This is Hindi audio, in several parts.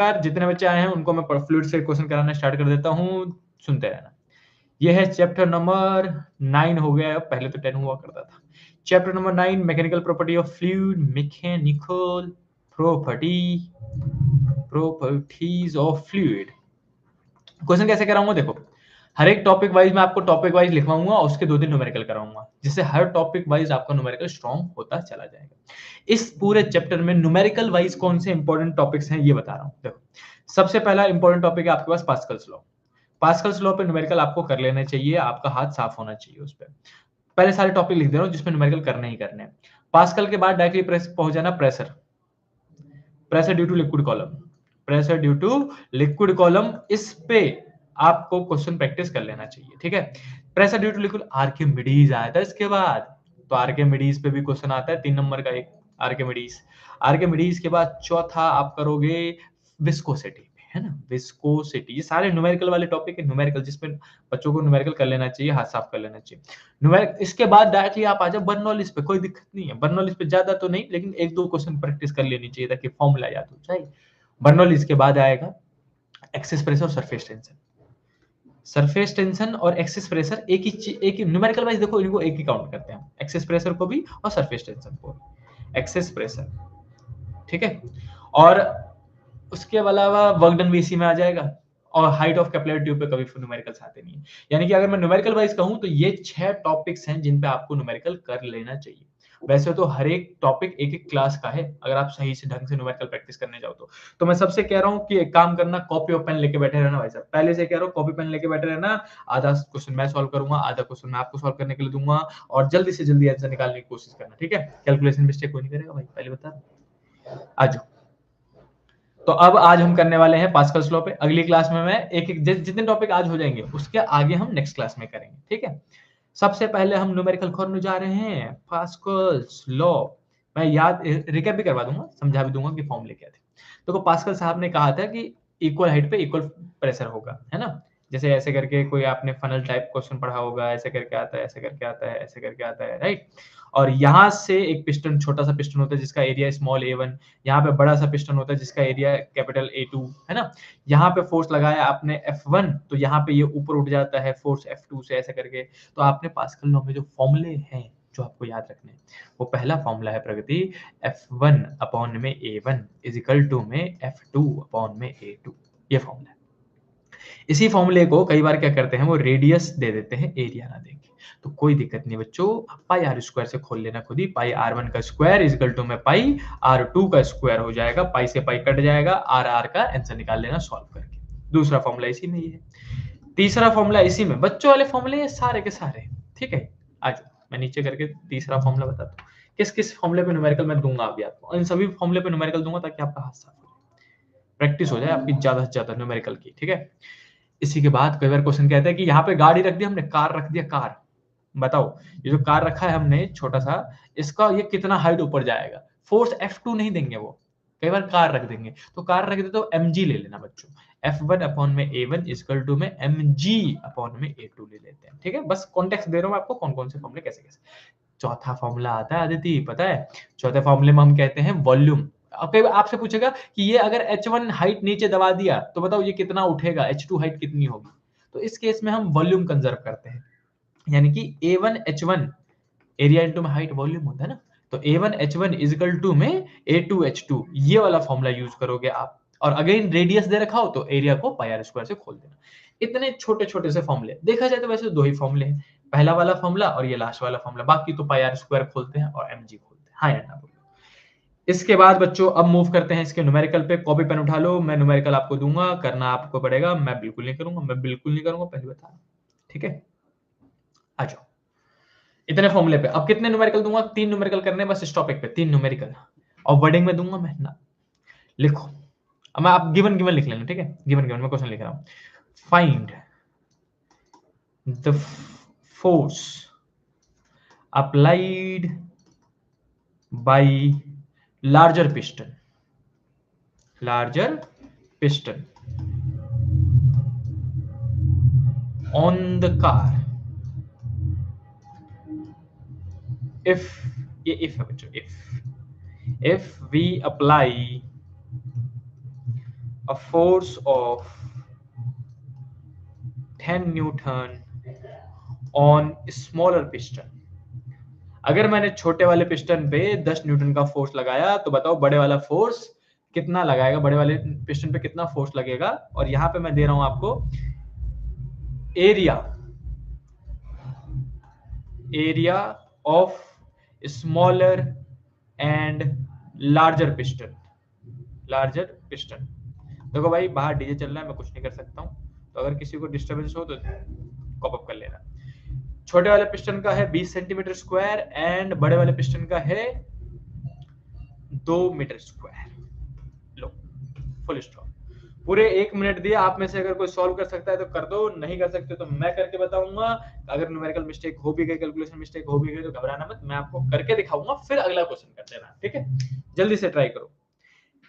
नमस्कार, जितने बच्चे आए हैं उनको मैं फ्लूइड से क्वेश्चन कराना स्टार्ट कर देता हूँ, सुनते रहना। ये है चैप्टर नंबर 9 हो गया, पहले तो 10 हुआ करता था। Chapter number 9 mechanical property of fluid, mechanical properties of fluid. Question कैसे कराऊंगा देखो, हर एक टॉपिक वाइज मैं आपको टॉपिक वाइज लिखवाऊंगा और उसके 2 दिन न्यूमेरिकल कराऊंगा, जिससे हर टॉपिक वाइज आपका न्यूमेरिकल स्ट्रांग होता चला जाएगा। इस पूरे चैप्टर में न्यूमेरिकल वाइज कौन से इंपॉर्टेंट टॉपिक्स हैं ये बता रहा हूं। देखो, सबसे पहला इंपॉर्टेंट टॉपिक है आपके पास पास्कल्स लॉ। पास्कल्स लॉ पे न्यूमेरिकल आपको कर लेना चाहिए, आपका हाथ साफ होना चाहिए उस पर। पहले सारे टॉपिक लिख दे रहा हूं जिसमें न्यूमेरिकल करने ही करने हैं। पास्कल के बाद डायरेक्टली पहुंच जाना pressure, pressure due to liquid column, pressure due to liquid column, इस पे आपको क्वेश्चन प्रैक्टिस कर लेना चाहिए, ठीक है। Pressure due to liquid Archimedes आया था इसके बाद, तो आर्किमिडीज पे भी क्वेश्चन आता है 3 नंबर का एक, आर्किमिडीज। आर्किमिडीज के बाद चौथा आप करोगे विस्कोसिटी, है ना, विस्कोसिटी। ये सारे न्यूमेरिकल वाले टॉपिक है, न्यूमेरिकल जिसमें बच्चों को न्यूमेरिकल कर लेना चाहिए, हाथ साफ कर लेना चाहिए न्यूमेरिक। इसके बाद डायरेक्टली आप आ जाओ बर्नौलिस पे, कोई दिक्कत नहीं है, बर्नौलिस पे ज्यादा तो नहीं, लेकिन 1-2 क्वेश्चन प्रैक्टिस कर लेनी चाहिए ताकि फॉर्मूला याद हो जाए। बर्नौलिस के बाद आएगा एक्सेस प्रेशर और सरफेस टेंशन। सरफेस टेंशन और एक्सेस प्रेशर एक ही न्यूमेरिकल वाइज देखो, इनको एक ही काउंट करते हैं, एक्सेस प्रेशर को भी और सरफेस टेंशन को। एक्सेस प्रेशर, ठीक है। और उसके अलावा वर्क डन भी इसी में आ जाएगा, और हाइट ऑफ कैपिलरी ट्यूब पे कभी न्यूमेरिकल्स आते नहीं है। यानी कि अगर मैं न्यूमेरिकल वाइज कहूं तो ये 6 टॉपिक्स हैं जिन पे आपको न्यूमेरिकल कर लेना चाहिए। वैसे तो हर एक टॉपिक एक एक क्लास का है, अगर आप सही से ढंग से न्यूमेरिकल प्रैक्टिस करने जाओ तो मैं सबसे कह रहा हूं कि एक काम करना, कॉपी और पेन लेके बैठे रहना भाई साहब। पहले से कह रहा हूं कॉपी पेन लेके बैठे रहना, आधा क्वेश्चन मैं सॉल्व करूंगा, आधा क्वेश्चन मैं आपको सॉल्व करने के लिए दूंगा, और जल्दी से जल्दी आंसर निकालने की कोशिश करना, ठीक है। कैलकुलेशन मिस्टेक कोई नहीं करेगा भाई, पहले बता रहा हूं। आज तो अब आज हम करने वाले हैं पास्कल्स लॉ पे। अगली क्लास में मैं एक एक जितने टॉपिक आज हो जाएंगे उसके आगे हम नेक्स्ट क्लास में करेंगे, ठीक है। सबसे पहले हम न्यूमेरिकल करने जा रहे हैं पास्कल्स लॉ। मैं याद रिकैप भी करवा दूंगा, समझा भी दूंगा कि फॉर्मूले क्या थे। तो पास्कल साहब ने कहा था कि इक्वल हाइट पे इक्वल प्रेशर होगा, है ना। जैसे ऐसे करके कोई आपने फनल टाइप क्वेश्चन पढ़ा होगा, ऐसे करके आता है, ऐसे करके आता है, ऐसे करके आता है, राइट। और यहाँ से एक पिस्टन, छोटा सा पिस्टन होता है जिसका एरिया स्मॉल a1, यहाँ पे बड़ा सा पिस्टन होता है जिसका एरिया कैपिटल A2, है ना। यहाँ पे फोर्स लगाया आपने F1, तो यहाँ पे ये ऊपर उठ जाता है फोर्स F2 से, ऐसे करके। तो आपने पास्कल लॉ में जो फॉर्मूले हैं जो आपको याद रखने हैं, वो पहला फॉर्मूला है प्रगति, F1 अपॉन में A1 इज इक्वल टू में F2 अपॉन में A2, ये फॉर्मूला है। इसी फॉर्मूले को कई बार क्या करते हैं, वो रेडियस दे देते हैं, एरिया ना देके। तो कोई दिक्कत नहीं बच्चों, पाई आर स्क्वायर से खोल लेना खुद ही। पाई R1 का स्क्वायर इज इक्वल टू में पाई R2 का स्क्वायर हो जाएगा, पाई से पाई कट जाएगा, आर का आंसर निकाल लेना सॉल्व करके। दूसरा फॉर्मूला इसी में ही है, तीसरा फॉर्मूला इसी में, बच्चों वाले फॉर्मूले सारे के सारे, ठीक है। आज मैं नीचे करके तीसरा फॉर्मूला बताता हूँ, किस किस फॉर्मूले पे न्यूमेरिकल मैं दूंगा अभी आपको, इन सभी फॉर्मूले पे न्यूमेरिकल दूंगा ताकि आपका हाथ साफ हो जाए, प्रैक्टिस हो जाए आपकी ज्यादा से ज्यादा न्यूमेरिकल की, ठीक है। इसी के बाद कई बार क्वेश्चन कहता है कि यहाँ पे गाड़ी रख दी हमने, कार रख दिया, कार बताओ, ये जो कार रखा है हमने छोटा सा, इसका ये कितना हाइट ऊपर जाएगा। फोर्स F2 नहीं देंगे वो, कई बार कार रख देंगे, तो कार रख दे तो mg ले लेना बच्चों, F1 अपॉन में A1 इक्वल टू में mg अपॉन में A2 ले लेते हैं, ठीक है। बस कॉन्टेक्स्ट दे रहा हूं आपको, कौन कौन से फॉर्मूले कैसे कैसे। चौथा फॉर्मूला आता है अदिति, पता है, चौथे फॉर्मूले में हम कहते हैं वॉल्यूम। अब कई आपसे पूछेगा कि ये अगर H1 हाइट नीचे दबा दिया तो बताओ ये कितना उठेगा, H2 हाइट कितनी होगी। तो इस केस में हम वॉल्यूम कंजर्व करते हैं, यानी कि A1H1 एरिया इनटू में हाइट वॉल्यूम होता है ना, तो A1H1 इज इक्वल टू में A2H2, ये वाला फॉर्मूला यूज करोगे आप। और अगेन रेडियस दे रखा हो तो एरिया को पाई आर स्क्वायर से खोल देना। इतने छोटे छोटे से फॉर्मूले, देखा जाए तो वैसे 2 ही फॉर्मूले हैं, पहला वाला फॉर्मूला और ये लास्ट वाला फॉर्मूला, बाकी तो पाई आर स्क्वायर खोलते हैं और mg खोलते हैं, हाँ या ना बोलो। इसके बाद बच्चों अब मूव करते हैं इसके न्यूमेरिकल पे। कॉपी पेन उठा लो, मैं न्यूमेरिकल आपको दूंगा, करना आपको पड़ेगा, मैं बिल्कुल नहीं करूंगा, मैं बिल्कुल नहीं करूंगा, पहले बता, ठीक है। आ जाओ इतने फॉर्मूले पे। अब कितने न्यूमेरिकल दूंगा, 3 न्यूमेरिकल करने बस इस टॉपिक पे, 3 न्यूमेरिकल। और वर्डिंग में दूंगा मैं ना, लिखो। अब मैं आप गिवन गिवन लिख लेना, ठीक है। गिवन गिवन में क्वेश्चन लिख रहा हूं, find the force applied by larger piston, larger piston on the car if ये if है बच्चों, if we apply a force of 10 Newton on smaller piston. अगर मैंने छोटे वाले पिस्टन पे 10 न्यूटन का फोर्स लगाया तो बताओ बड़े वाला फोर्स कितना लगाएगा, बड़े वाले पिस्टन पे कितना फोर्स लगेगा। और यहां पे मैं दे रहा हूं आपको area of smaller and larger piston. देखो भाई बाहर डीजे चल रहा है, मैं कुछ नहीं कर सकता हूं, तो अगर किसी को डिस्टर्बेंस हो तो कॉप अप कर लेना। छोटे वाले पिस्टन का है 20 सेंटीमीटर स्क्वायर एंड बड़े वाले पिस्टन का है 2 मीटर स्क्वायर। लो फुल स्टॉप। पूरे 1 मिनट दिया, आप में से अगर कोई सॉल्व कर सकता है तो कर दो, नहीं कर सकते तो मैं करके बताऊंगा। अगर न्यूमेरिकल मिस्टेक हो भी गई, कैलकुलेशन मिस्टेक हो भी गई तो घबराना मत, मैं आपको करके दिखाऊंगा, फिर अगला क्वेश्चन कर देना, ठीक है। जल्दी से ट्राई करो।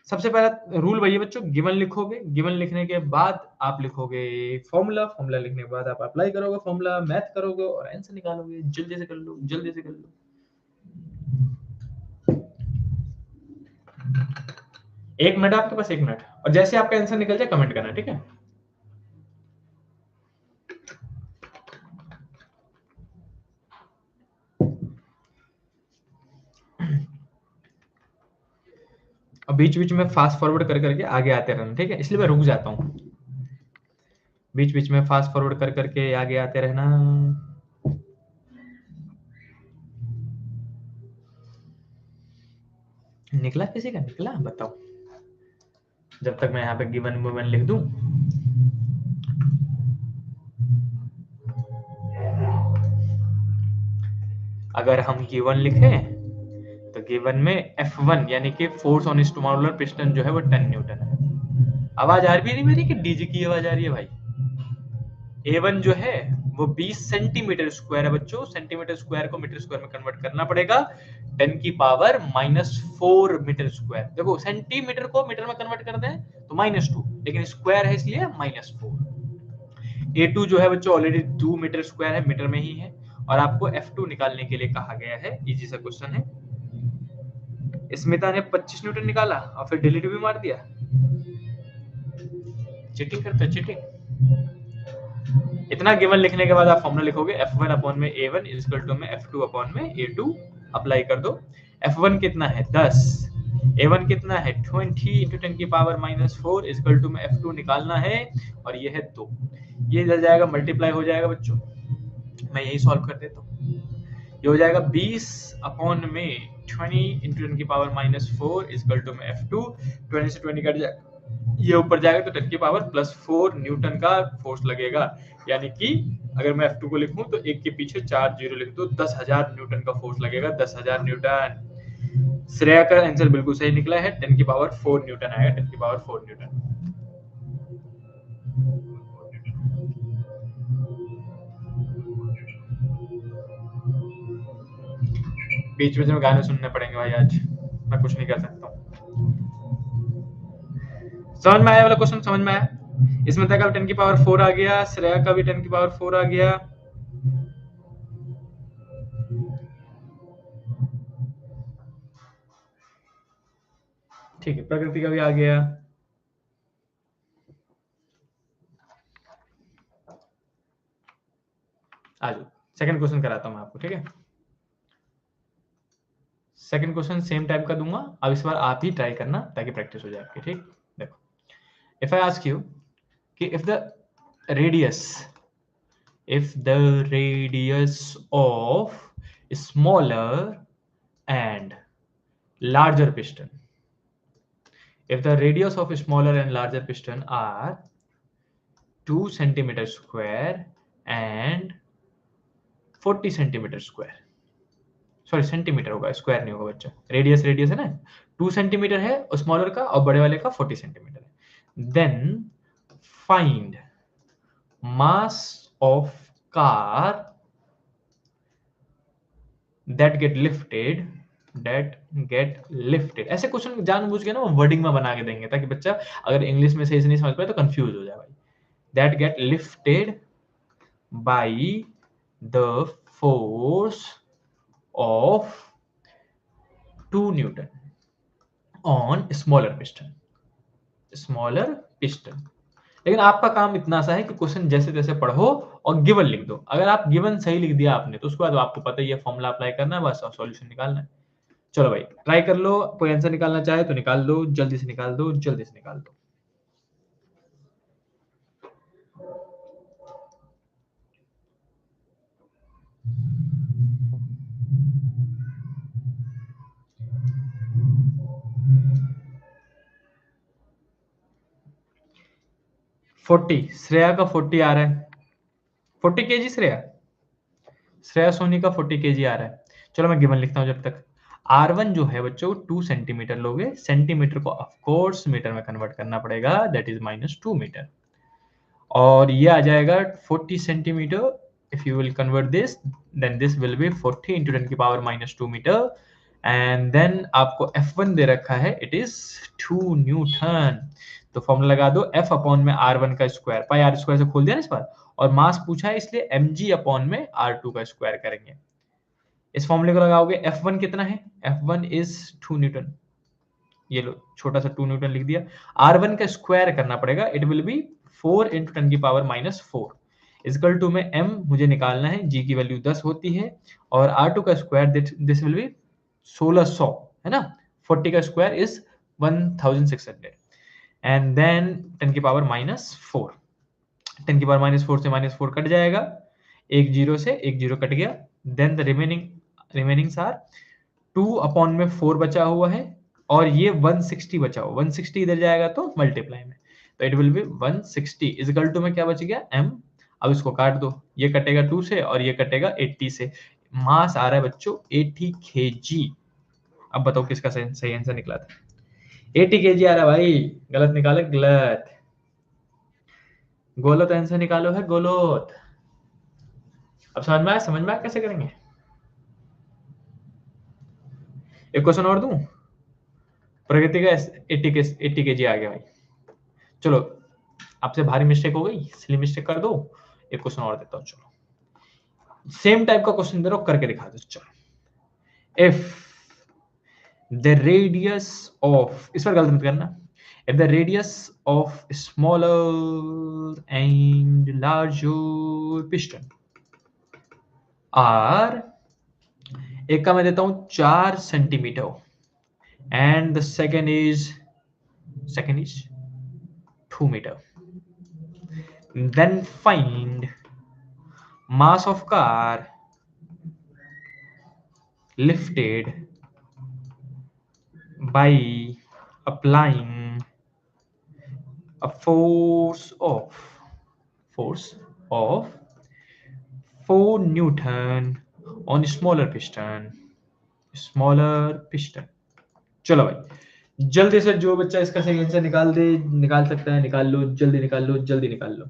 सबसे पहला रूल भैया बच्चों, गिवन लिखोगे, गिवन लिखने के बाद आप लिखोगे फॉर्मूला, फॉर्मूला लिखने के बाद आप अप्लाई करोगे फॉर्मूला, मैथ करोगे और आंसर निकालोगे। जल्दी से कर लो, जल्दी से कर लो। एक मिनट आपके पास, 1 मिनट, और जैसे आपका आंसर निकल जाए कमेंट करना, ठीक है। अब बीच बीच में फास्ट फॉरवर्ड कर करके आगे आते रहना, ठीक है, इसलिए मैं रुक जाता हूँ। बीच बीच में फास्ट फॉरवर्ड कर करके आगे आते रहना। निकला किसी का? निकला बताओ, जब तक मैं यहाँ पे गिवन वुवन लिख दूं। अगर हम गिवन लिखें तो गिवन में F1 यानी कि फोर्स ऑन स्मॉलर पिस्टन जो है वो 10 न्यूटन है। आवाज आ रही है मेरी कि डीजे की आवाज आ रही है भाई? A1 जो है वो 20 सेंटीमीटर स्क्वायर है बच्चों। सेंटीमीटर स्क्वायर को मीटर स्क्वायर में कन्वर्ट करना पड़ेगा। 10 की पावर -4 मीटर स्क्वायर। देखो सेंटीमीटर को मीटर में कन्वर्ट कर दें तो -2, लेकिन स्क्वायर है इसलिए -4। A2 जो है बच्चों ऑलरेडी 2 मीटर स्क्वायर है, मीटर में ही है। और आपको F2 निकालने के लिए कहा गया है। इजी सा क्वेश्चन है। स्मिता ने 25 न्यूटन निकाला और फिर डिलीट भी मार दिया। चीटिंग करते हैं, चीटिंग। इतना गिवन लिखने के बाद आप फॉर्मूला लिखोगे F1 अपॉन में A1 इक्वल टू में F2 अपॉन में A2। अप्लाई कर दो। F1 कितना है 10, A1 कितना है 20 इंटू 10 की पावर -4 इक्वल टू में F2 निकालना है और ये है 2। ये इधर जाएगा, मल्टीप्लाई हो जाएगा बच्चों। मैं यही सॉल्व कर देता हूँ। ये हो जाएगा 20 अपॉन में 20 इंटू 10 की पावर -4 इक्वल टू में F2। 20 से 20 कट जाएगा, ये ऊपर जाएगा तो 10 की पावर +4 न्यूटन का फोर्स लगेगा। यानी कि अगर मैं F2 को लिखूं तो 1 के पीछे 4 जीरो लिख दो, 10,000 न्यूटन का फोर्स लगेगा। 10,000 न्यूटन। श्रेया का आंसर बिल्कुल सही निकला है। 10 की पावर 4 न्यूटन आएगा। 10 की पावर 4 न्यूटन। बीच बीच में गाने सुनने पड़ेंगे भाई, आज मैं कुछ नहीं कर सकता हूँ। समझ में आया वाला क्वेश्चन? समझ में आया? इसमें तक 10 की पावर 4 आ गया, श्रेया का भी 10 की पावर 4 आ गया। ठीक है, प्रकृति का भी आ गया। आ जाओ, सेकंड क्वेश्चन कराता हूं मैं आपको, ठीक है। सेकंड क्वेश्चन सेम टाइप का दूंगा, अब इस बार आप ही ट्राई करना ताकि प्रैक्टिस हो जाए आपकी, ठीक। देखो, इफ आई आस्क यू कि if the radius of smaller and larger piston, if the radius of smaller and larger piston are 2 centimeter square and 40 centimeter square, sorry centimetre होगा, स्क्वायर नहीं होगा बच्चा। रेडियस है ना, 2 सेंटीमीटर है स्मॉलर का और बड़े वाले का 40 सेंटीमीटर है। Then find mass of car that get lifted. ऐसे क्वेश्चन जानबूझ के ना वो वर्डिंग में बना के देंगे ताकि बच्चा अगर इंग्लिश में सही से नहीं समझ पाए तो कंफ्यूज हो जाए भाई। That get lifted by the force of 2 Newton on smaller piston. लेकिन आपका काम इतना सा है कि क्वेश्चन जैसे तैसे पढ़ो और गिवन लिख दो। अगर आप गिवन सही लिख दिया आपने तो उसके बाद आपको पता ही है फॉर्मूला अप्लाई करना है, बस और सॉल्यूशन निकालना है। चलो भाई ट्राई कर लो, कोई आंसर निकालना चाहे तो निकाल दो, जल्दी से निकाल दो, जल्दी से निकाल दो। फोर्टी श्रेया का 40 आ रहा है, 40 kg श्रेया सोनी का 40 kg आ रहा है। चलो मैं गिवन लिखता हूँ जब तक। R1 जो है बच्चों 2 सेंटीमीटर लोगे, सेंटीमीटर को ऑफ कोर्स मीटर में कन्वर्ट करना पड़ेगा, दैट इज -2 मीटर। और ये आ जाएगा 40 centimetre. If you will convert this then this will be 40 into 10 की पावर -2 मीटर। एंड देन आपको F1 दे रखा है, इट इज 2 न्यूटन। तो फॉर्मूला लगा दो F अपॉन में R1 का स्क्वायर, पाई R स्क्वायर से खोल दिया ना इस बार, और मास पूछा है इसलिए mg अपॉन में R2 का स्क्वायर करेंगे। इस फॉर्मूले को लगाओगे, F1 कितना है, F1 इज 2 न्यूटन। ये लो छोटा सा 2 न्यूटन लिख दिया। R1 का स्क्वायर करना पड़ेगा, इट विल बी 4 into 10 की पावर -4 इक्वल टू में m मुझे निकालना है, g की वैल्यू 10 होती है, और R2 का स्क्वायर दिस विल बी 1600 है ना, 40 का स्क्वायर इज 1600 एंड देन 10 की पावर -4, 10 की पावर -4 से -4 कट जाएगा, एक जीरो से एक जीरो कट गया, then the remainings are 2 upon में 4 बचा हुआ है, और ये 160 बचा हुआ, 160 इधर जाएगा तो मल्टीप्लाई में, तो it will be 160 equal to में क्या बच गया m। अब इसको काट दो, ये कटेगा 2 से और ये कटेगा 80 से। मास आ रहा है बच्चों 80 kg। अब बताओ किसका सही आंसर निकला था। 80 kg आ रहा है भाई, गलत निकाले गलत, गलत आंसर निकालो है गलत। अब समझ में आया कैसे करेंगे। एक क्वेश्चन और दूं, प्रगति का 80 kg आ गया भाई। चलो आपसे भारी मिस्टेक हो गई, सिली मिस्टेक कर दो, एक क्वेश्चन और देता हूं। चलो सेम टाइप का क्वेश्चन दे रहा हूं, करके दिखा दो। चलो इफ द रेडियस ऑफ, इस पर गलत मत करना, if the radius of smaller and larger piston are, एक का मैं देता हूं 4 centimetre and the second is 2 meter, then find mass of car lifted by applying a force of 4 Newton on smaller piston। चलो भाई जल्दी से जो बच्चा इसका सही आंसर निकाल सकता है निकाल लो, जल्दी निकाल लो, जल्दी निकाल लो,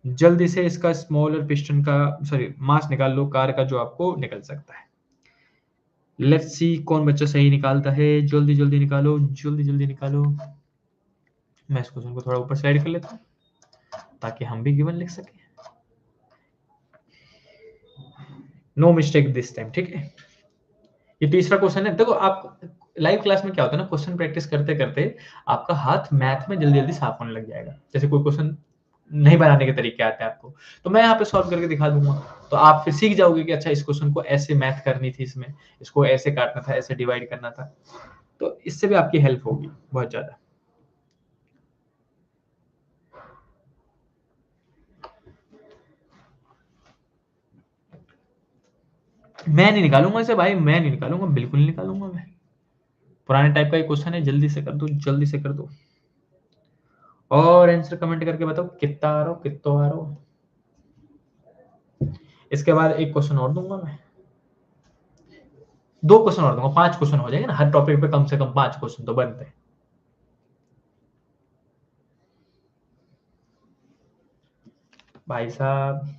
जल्दी से इसका स्मॉलर पिस्टन का मास निकाल लो कार का, जो आपको निकल सकता है। लेट्स सी कौन बच्चा सही निकालता है, जल्दी जल्दी निकालो, जल्दी जल्दी निकालो। मैं इस क्वेश्चन को थोड़ा ऊपर स्लाइड कर लेता हूं ताकि हम भी गिवन लिख सके। नो मिस्टेक दिस टाइम, ठीक है। ये तीसरा क्वेश्चन है। देखो आप लाइव क्लास में क्या होता है ना, क्वेश्चन प्रैक्टिस करते करते आपका हाथ मैथ में जल्दी जल्दी साफ होने लग जाएगा। जैसे कोई क्वेश्चन नहीं बनाने के तरीके आते हैं आपको, तो मैं यहाँ पे सॉल्व करके दिखा दूंगा, तो आप फिर सीख जाओगे कि अच्छा इस क्वेश्चन को ऐसे मैथ करनी थी, इसमें इसको ऐसे काटना था, ऐसे डिवाइड करना था, तो इससे भी आपकी हेल्प होगी बहुत ज्यादा। मैं नहीं निकालूंगा इसे भाई, मैं नहीं निकालूंगा, बिल्कुल नहीं निकालूंगा मैं। पुराने टाइप का ये क्वेश्चन है, जल्दी से कर दो, जल्दी से कर दो, और आंसर कमेंट करके बताओ कितना आ रहा हो, कितना आ रहा हो। इसके बाद एक क्वेश्चन और दूंगा मैं, 2 क्वेश्चन और दूंगा, 5 क्वेश्चन हो जाएंगे ना, हर टॉपिक पे कम से कम 5 क्वेश्चन तो बनते हैं। भाई साहब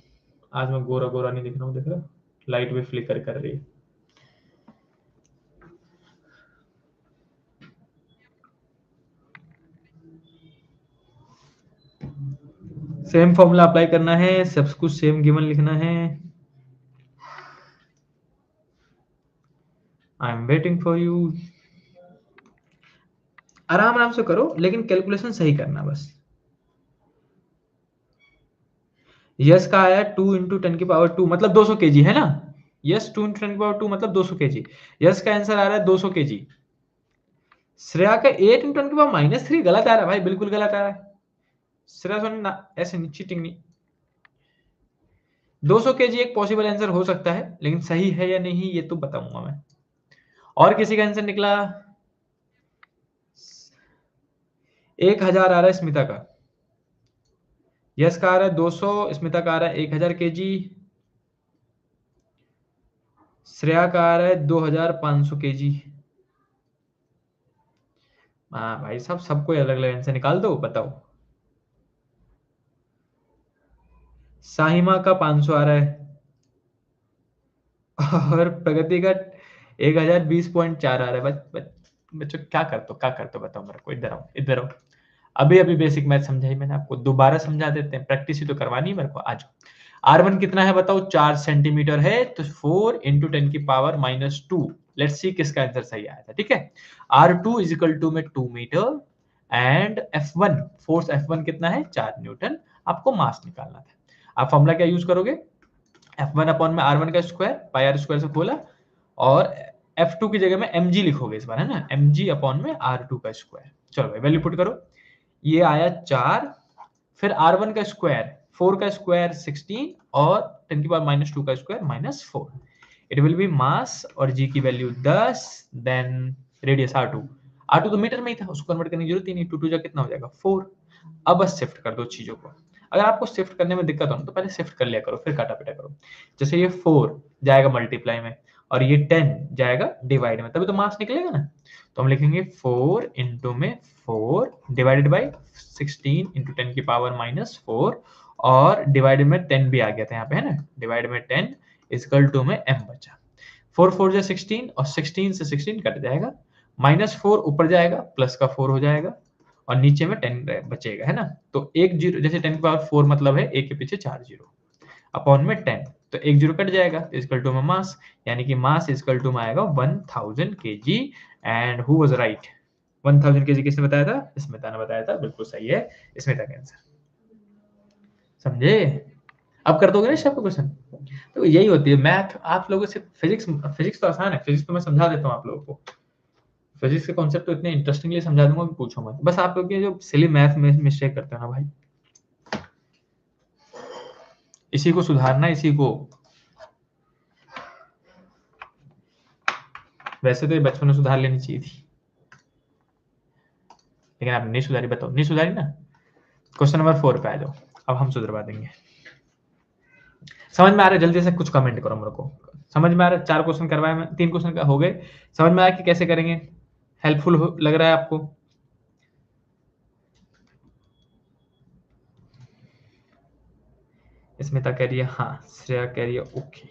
आज मैं गोरा गोरा नहीं दिख रहा हूँ, देख रहे हो, लाइट भी फ्लिकर कर रही है। सेम फॉर्मूला अप्लाई करना है, सब कुछ सेम गिवन लिखना है। I am waiting for you. आराम आराम से करो, लेकिन कैलकुलेशन सही करना बस। यस का आया 2 इंटू 10⁻², मतलब 200 केजी है ना। यस 2 इंटू 10⁻² मतलब 200 केजी। यस का आंसर आ रहा है 200 केजी। श्रेया का 8 इंटू 10⁻³ गलत आ रहा है भाई, बिल्कुल गलत आ रहा है। श्रेया सोनी ना, ऐसे नहीं, चीटिंग नहीं। 200 केजी एक पॉसिबल आंसर हो सकता है, लेकिन सही है या नहीं ये तो बताऊंगा मैं। और किसी का आंसर निकला 1000 आ रहा है स्मिता का। यस का आ रहा है 200, स्मिता का आ रहा है 1000 केजी, श्रेया का आ रहा है 2500 केजी। हाँ भाई साहब, सबको अलग अलग आंसर निकाल दो, बताओ। साहिमा का 500 आ रहा है और प्रगति का 1020.4 आ रहा है। बच्चों क्या करते हो बताओ मेरे को। इधर आओ, इधर आओ। अभी अभी बेसिक मैथ समझाई मैंने आपको, दोबारा समझा देते हैं, प्रैक्टिस ही तो करवानी है मेरे को। आज R1 कितना है बताओ, 4 सेंटीमीटर है, तो 4 इंटू 10⁻²। लेट्स सी किसका आंसर सही आया था, ठीक है। R2 इज इक्वल टू में 2 metre and F1, force F1 कितना है, 4 न्यूटन। आपको मास निकालना था। आप फॉर्मूला क्या यूज करोगे, F1 अपॉन में R1 का स्क्वायर, पाई R स्क्वायर से खोला, और F2 की जगह में mg लिखोगे इस बार, है ना, mg अपॉन में R2 का स्क्वायर। चलो भाई वैल्यू पुट करो, ये आया 4, फिर R1 का स्क्वायर, 4 का स्क्वायर 16 और 10⁻² का स्क्वायर -4। इट विल बी मास और g की value 10, then radius R2। R2 तो मीटर में ही था, उसको कन्वर्ट करने की जरूरत ही नहीं, 2 2 जा कितना हो जाएगा 4। अब बस शिफ्ट कर दो चीजों को। अगर आपको शिफ्ट करने में दिक्कत हो ना, तो पहले शिफ्ट कर लिया करो, फिर काटा पीटा करो। जैसे ये 4 जाएगा मल्टीप्लाई में और ये 10 जाएगा डिवाइड में, तभी तो मास निकलेगा ना। तो हम लिखेंगे 4 इंटू में 4 डिवाइडेड बाई 16 इंटू 10⁻⁻4, और डिवाइडेड में 10 भी आ गया था यहाँ पे, है ना, डिवाइड में 10 इजकल टू में m बचा। 4 4 जा 16 और 16 से 16 कट जाएगा, -4 ऊपर जाएगा, प्लस का 4 हो जाएगा और नीचे में 10 बचेगा, है ना। तो एक जीरो, जैसे 10⁻4 मतलब है एक के पीछे 4 जीरो, अपॉन में 10, तो एक जीरो कट जाएगा, तो इजकल टू में मास, यानी कि मास इजकल टू में आएगा 1000 KG. And who was right, 1000 KG किसने बताया था, स्मिता ने बताया था, बिल्कुल सही है स्मिता का आंसर। समझे। अब कर दोगे ना इस क्वेश्चन। तो यही होती है मैथ, आप लोगों से फिजिक्स, फिजिक्स तो आसान है, फिजिक्स तो मैं समझा देता हूँ आप लोगों को। फिजिक्स के कॉन्सेप्ट तो इतने इंटरेस्टिंगली समझा दूंगा कि पूछो मत। बस आप लोग ये जो सिली मैथ में मिस्टेक करते हो ना भाई, इसी को सुधारना, इसी को। वैसे तो ये बचपन में सुधार लेनी चाहिए थी, लेकिन आपने नहीं सुधारी। बताओ, नहीं सुधारी ना। क्वेश्चन नंबर 4 पे आ जाओ, अब हम सुधरवा देंगे। समझ में आ रहा है, जल्दी से कुछ कमेंट करो मेरे को। समझ में आ रहा है, 4 क्वेश्चन करवाए मैं, 3 क्वेश्चन का हो गए। समझ में आया कि कैसे करेंगे, हेल्पफुल लग रहा है आपको। स्मिता कह रही है हाँ, श्रेया कह रही है ओके,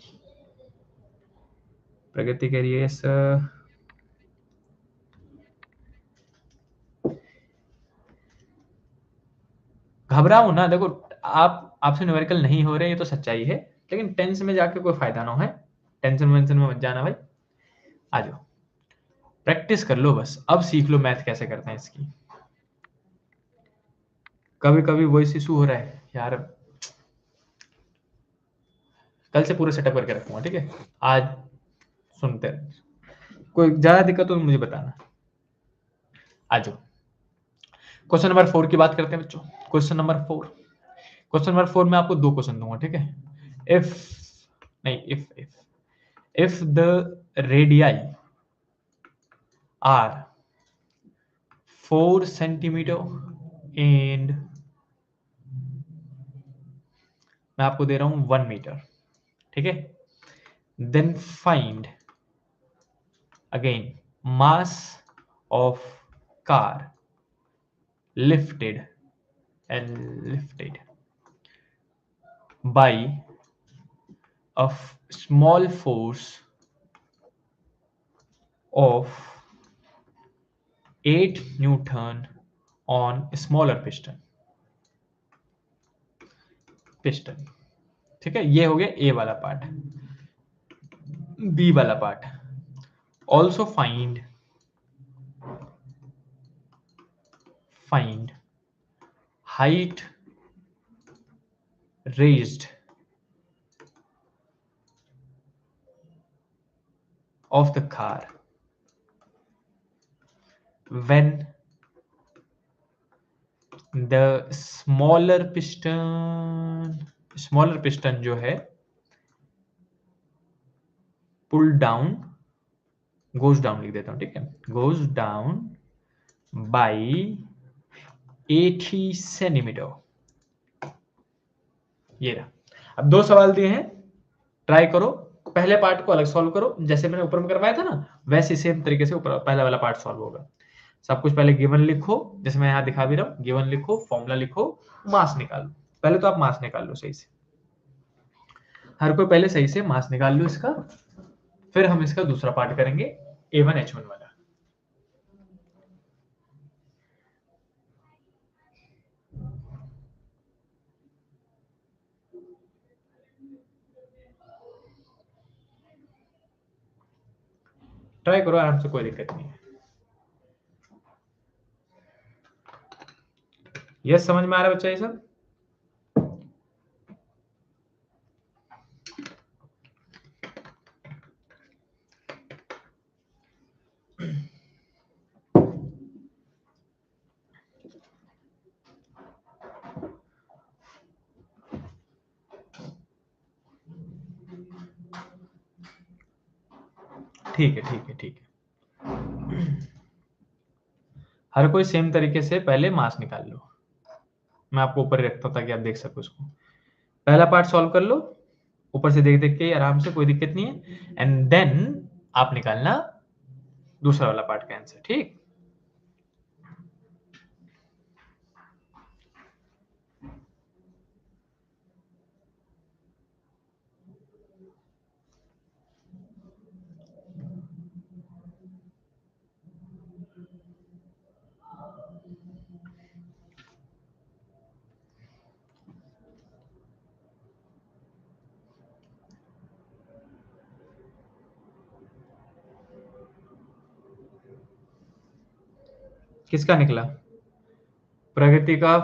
प्रगति कह रही है सर। घबराओ ना, देखो आपसे न्यूमेरिकल नहीं हो रहे, ये तो सच्चाई है, लेकिन टेंशन में जाके कोई फायदा ना हो, है। टेंशन वेंशन में मत जाना भाई, आ जाओ प्रैक्टिस कर लो बस। अब सीख लो मैथ कैसे करते हैं इसकी। कभी कभी वॉइस इशू हो रहा है यार, कल से पूरा सेटअप करके रखूंगा, ठीक है। आज सुनते हैं, कोई ज्यादा दिक्कत हो तो मुझे बताना। आ जाओ, क्वेश्चन नंबर 4 की बात करते हैं बच्चों। क्वेश्चन नंबर 4, क्वेश्चन नंबर 4 में आपको 2 क्वेश्चन दूंगा, ठीक है। इफ नहीं, if the radii are 4 centimetre and मैं आपको दे रहा हूं 1 मीटर, ठीक है। Then find again mass of car lifted by a small force of 8 Newton on a smaller piston। ठीक है, ये हो गया ए वाला पार्ट। बी वाला part, also find find height raised of the car when the smaller piston जो है pull down goes down लिख देता हूं, ठीक है, goes down by 80 सेंटीमीटर। ये रहा। अब दो सवाल दिए हैं, ट्राई करो, पहले पार्ट को अलग सॉल्व करो, जैसे मैंने ऊपर में करवाया था ना वैसे सेम तरीके से ऊपर पहला वाला पार्ट सॉल्व होगा। सब कुछ पहले गिवन लिखो, जैसे मैं यहाँ दिखा भी रहा हूँ, गिवन लिखो, फॉर्मूला लिखो, मास निकालो। पहले तो आप मास निकाल लो सही से, हर कोई पहले सही से मास निकाल लो इसका, फिर हम इसका दूसरा पार्ट करेंगे A1H1 वाला। ट्राई करो आराम से, कोई दिक्कत नहीं है। यस, समझ में आ रहा है बच्चा ये सब? ठीक है, ठीक है, ठीक है। हर कोई सेम तरीके से पहले मास निकाल लो, मैं आपको ऊपर रखता हूं ताकि आप देख सको उसको। पहला पार्ट सॉल्व कर लो ऊपर से देख देख के आराम से, कोई दिक्कत नहीं है, एंड देन आप निकालना दूसरा वाला पार्ट का आंसर, ठीक। किसका निकला? प्रगति का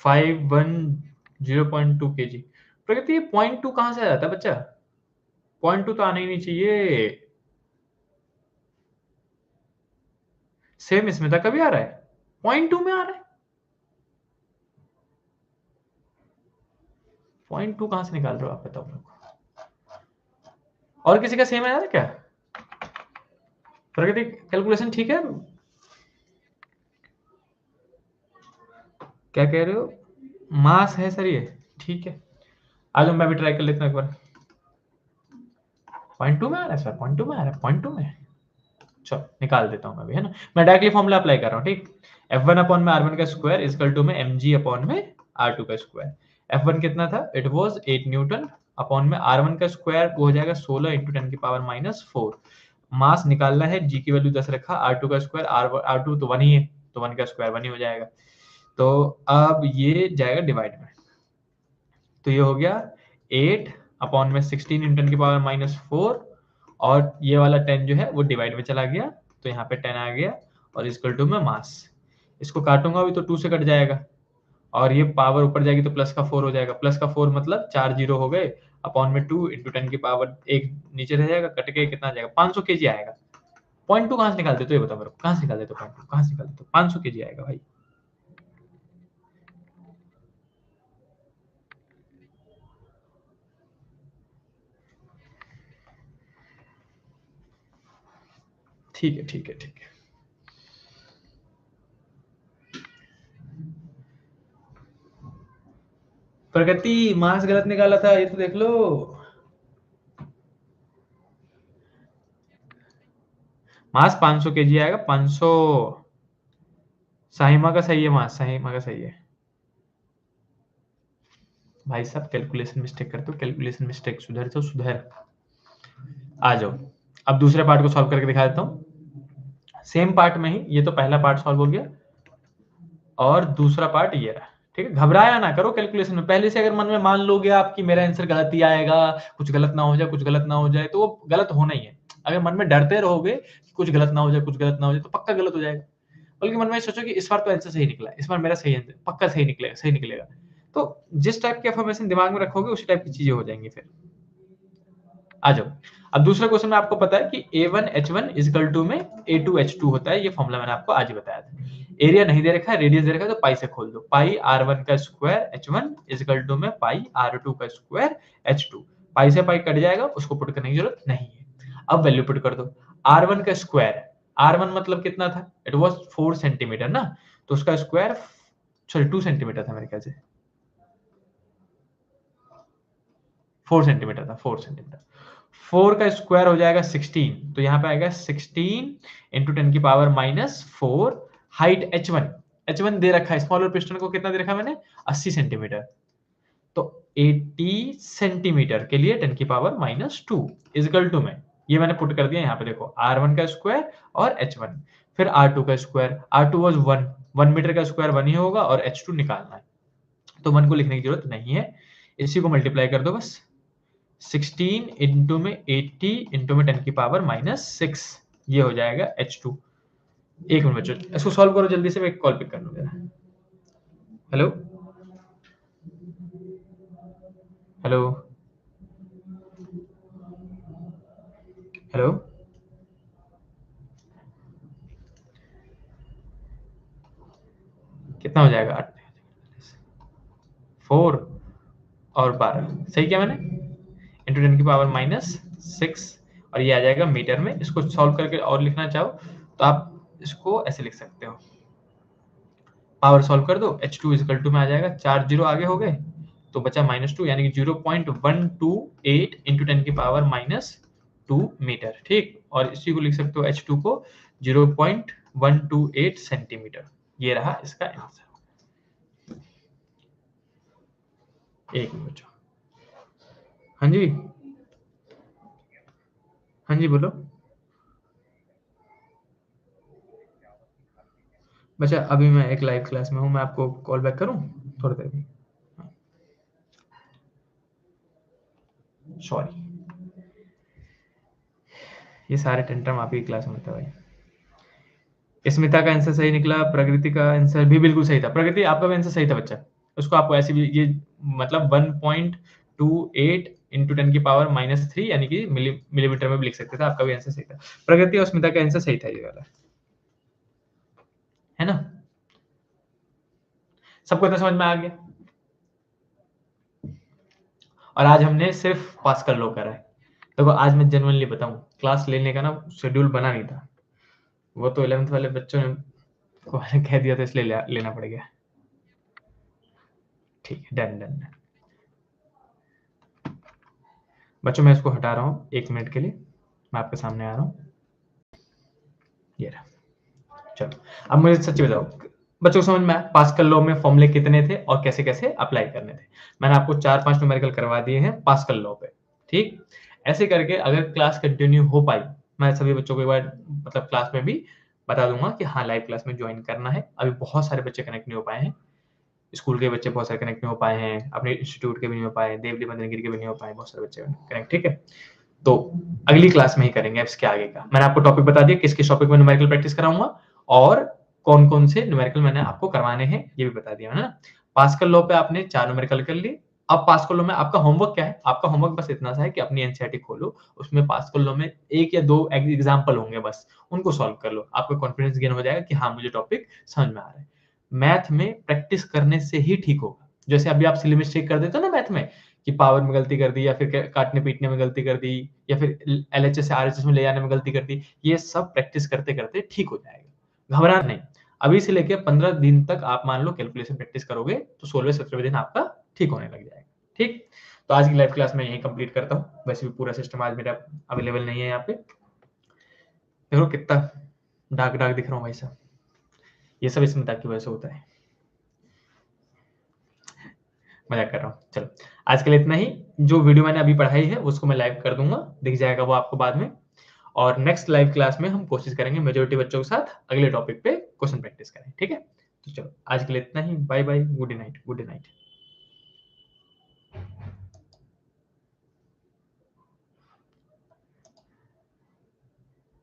510.2 kg। प्रगति ये 0.2 कहां से आ जाता है बच्चा? 0.2 तो आना ही नहीं चाहिए। सेम इसमें था, कभी आ रहा है 0.2 में आ रहा है। 0.2 कहां से निकाल रहे हो आप, बताओ मेरे को। और किसी का सेम है क्या? प्रगति कैलकुलेशन ठीक है? क्या कह रहे हो? मास है सर ये, ठीक है। आज मैं भी ट्राई कर लेता हूँ एक बार। 0.2 में आ रहा है सर, 0.2 में आ रहा है, 0.2 में। चलो निकाल देता हूँ मैं भी, है ना। मैं डायरेक्टली फॉर्मूला अप्लाई कर रहा हूँ, ठीक। F1 अपॉन में R1 का स्क्वायर इक्वल टू में mg अपॉन में R2 का स्क्वायर। F1 कितना था? इट वाज 8 न्यूटन अपॉन में R1 का स्क्वायर वो हो जाएगा 16 इंटू 10 की पावर -4। मास निकालना है, g की वैल्यू 10 रखा, R2 का स्क्वायर, R2 तो 1 ही है, तो 1 का स्क्वायर 1 ही हो जाएगा। तो अब ये जाएगा डिवाइड में, तो ये हो गया 8 अपॉन में 16 इंटू 10 की पावर -4, और ये वाला 10 जो है वो डिवाइड में चला गया, तो यहाँ पे 10 आ गया, और इक्वल टू में मास। इसको काटूंगा अभी तो 2 से कट जाएगा, और ये पावर ऊपर जाएगी तो प्लस का 4 हो जाएगा। प्लस का 4 मतलब 4 जीरो हो गए, अपॉन में 2 इंटू 10 की पावर 1 नीचे रह जाएगा, कट के कितना आ जाएगा? 500 kg आएगा। 0.2 कहाँ से निकालते तो ये बताओ मेरे को, कहाँ से निकालते तो 0.2 कहाँ से निकालते तो? 500 kg आएगा भाई। ठीक है, ठीक है, ठीक है। प्रगति मास गलत निकाला था, ये तो देख लो। मास 500 kg आएगा, 500। साहिमा का सही है, मास साहिमा का सही है। भाई साहब कैलकुलेशन मिस्टेक करते हो, कैलकुलेशन मिस्टेक सुधर तो सुधर। आ जाओ, अब दूसरे पार्ट को सॉल्व करके दिखा देता हूँ। सेम पार्ट में ही, ये तो पहला पार्ट सॉल्व हो गया, और दूसरा पार्ट ये रहा, ठीक है। घबराया ना करो कैलकुलेशन में, पहले से अगर मन में मान लोगे आप कि मेरा आंसर गलत ही आएगा, कुछ गलत ना हो जाए, कुछ गलत ना हो जाए, तो वो गलत होना ही है। अगर मन में डरते रहोगे कि कुछ गलत ना हो जाए, कुछ गलत ना हो जाए, तो पक्का गलत हो जाएगा। बल्कि मन में सोचो कि इस बार तो आंसर सही निकला, इस बार मेरा सही आंसर पक्का सही निकलेगा। तो जिस टाइप की अफर्मेशन दिमाग में रखोगे उसी टाइप की चीजें हो जाएंगी। फिर आ जाओ, अब दूसरा क्वेश्चन में आपको पता है कि A1H1 इक्वल टू में A2H2 होता है। ये फॉर्मूला मैंने आपको आज ही बताया था। एरिया नहीं दे रखा है, रेडियस दे रखा है, तो पाई से खोल दो। पाई R1 का स्क्वायर H1 इक्वल टू में पाई R2 का स्क्वायर H2। पाई से पाई कट जाएगा, उसको पुट करने की जरूरत नहीं है। अब वैल्यू पुट कर दो। R1 का स्क्वायर, R1 मतलब कितना था, इट वाज 4 सेंटीमीटर ना, तो उसका स्क्वायर सॉरी 2 सेंटीमीटर था मेरे ख्याल से, 4 सेंटीमीटर था, 4 सेंटीमीटर। 4 का स्क्वायर हो जाएगा 16, तो यहाँ पे आएगा 16 इंटू 10 की पावर माइनस 4। हाइट H1 दे रखा है, स्मॉलर पिस्टन को कितना दे रखा है मैंने, 80 सेंटीमीटर, तो 80 सेंटीमीटर के लिए 10 की पावर माइनस 2 इजकल टू में, ये मैंने पुट कर दिया यहाँ पे देखो, R1 का स्क्वायर और H1, फिर R2 का स्क्वायर, R2 वाज 1 मीटर का स्क्वायर 1 ही होगा, और H2 निकालना है, तो 1 को लिखने की जरूरत नहीं है, इसी को मल्टीप्लाई कर दो बस। 16 इंटू में 80 इंटू में 10 की पावर माइनस 6, ये हो जाएगा H2। एक मिनट बच्चों, इसको सॉल्व करो जल्दी से, मैं एक कॉल पिक कर लूं जरा। हेलो हेलो हेलो, कितना हो जाएगा, 4 और 12, सही किया मैंने, इंटू 10 की पावर माइनस 6, और ये आ जाएगा मीटर में। इसको सॉल्व करके और लिखना चाहो तो आप इसको ऐसे लिख सकते हो, पावर सॉल्व कर दो, H2 इक्वल टू में आ जाएगा, 4 जीरो आगे हो गए तो बचा -2, यानी कि 0.128 इंटू 10 की पावर माइनस 2 मीटर, ठीक। और इसी को लिख सकते हो H2 को 0.128 सेंटीमीटर। ये रहा इसका आंसर। एक मिनट, हाँ जी, हाँ जी बोलो। बच्चा अभी मैं एक लाइव क्लास में हूँ, मैं आपको कॉल बैक करूँ थोड़ी देर में, सॉरी, ये सारे टेंट्रम आप ही क्लास में था भाई। स्मिता का आंसर सही निकला, प्रकृति का आंसर भी बिल्कुल सही था। प्रकृति आपका भी आंसर सही था बच्चा, उसको आपको ऐसे भी ये मतलब 1.28 इंटू 10 की पावर माइनस 3 यानी कि मिलीमीटर में भी लिख सकते थे, आपका भी आंसर सही था। प्रकृति और स्मिता का आंसर सही था ये वाला, है ना, सबको इतना समझ में आ गया। और आज हमने सिर्फ पास्कल लॉ करा है। देखो आज मैं जेन्युइनली बताऊं, क्लास लेने का ना शेड्यूल बना नहीं था, वो तो 11th वाले बच्चों ने को कह दिया था, इसलिए लेना पड़ गया। ठीक है, डन डन। बच्चों मैं इसको हटा रहा हूँ 1 मिनट के लिए, मैं आपके सामने आ रहा हूँ, ये रहा। चलो अब मुझे सच्ची बताओ बच्चों को समझ में आया पास्कल लॉ में फॉर्मूले कितने थे और कैसे कैसे अप्लाई करने थे। मैंने आपको 4-5 न्यूमेरिकल करवा दिए हैं पास्कल लॉ पे, ठीक। ऐसे करके अगर क्लास कंटिन्यू हो पाई, मैं सभी बच्चों को एक बार मतलब क्लास में भी बता दूंगा कि हाँ लाइव क्लास में ज्वाइन करना है। अभी बहुत सारे बच्चे कनेक्ट नहीं हो पाए हैं, स्कूल के बच्चे बहुत सारे कनेक्ट नहीं हो पाए हैं, अपने इंस्टीट्यूट के भी नहीं हो पाए, देवली मदनगिरी के भी नहीं हो पाए, बहुत सारे बच्चे कनेक्ट, ठीक है। तो अगली क्लास में ही करेंगे इसके आगे का। मैंने आपको टॉपिक बता दिया किस किस टॉपिक में न्यूमेरिकल प्रैक्टिस कराऊंगा और कौन कौन से न्यूमेरिकल मैंने आपको करवाने हैं ये भी बता दिया है ना। पास्कल लॉ पे आपने 4 न्यूमेरिकल कर लिए। अब पास्कल लॉ में आपका होमवर्क क्या है, आपका होमवर्क बस इतना सा है कि अपनी एनसीईआरटी खोलो, उसमें पास्कल लॉ में 1 या 2 एग्जांपल होंगे, बस उनको सॉल्व कर लो, आपका कॉन्फिडेंस गेन हो जाएगा कि हाँ मुझे टॉपिक समझ में आ रहा है। मैथ में प्रैक्टिस करने से ही ठीक होगा। जैसे अभी आप सिली मिस्टेक कर देते हो ना मैथ में, कि पावर में गलती कर दी या फिर काटने पीटने में गलती कर दी या फिर एलएचएस से आरएचएस में ले जाने में गलती कर दी, ये सब प्रैक्टिस करते करते ठीक हो जाएगा, घबराना नहीं। अभी से लेके 15 दिन तक आप मान लो कैलकुलेशन प्रैक्टिस करोगे तो 16वें-17वें दिन आपका ठीक होने लग जाएगा, ठीक। तो आज की लाइव क्लास में यही कंप्लीट करता हूँ। वैसे भी पूरा सिस्टम आज मेरा अवेलेबल नहीं है यहाँ पे, देखो कितना डार्क डार्क दिख रहा हूँ भाई साहब, ये सब इसमें की वजह से होता है, मजाक कर रहा हूँ। चलो आज के लिए इतना ही। जो वीडियो मैंने अभी पढ़ाई है उसको मैं लाइव कर दूंगा, दिख जाएगा वो आपको बाद में। और नेक्स्ट लाइव क्लास में हम कोशिश करेंगे मेजोरिटी बच्चों के साथ अगले टॉपिक पे क्वेश्चन प्रैक्टिस करें, ठीक है। तो चलो आज के लिए इतना ही, bye bye, good night, good night.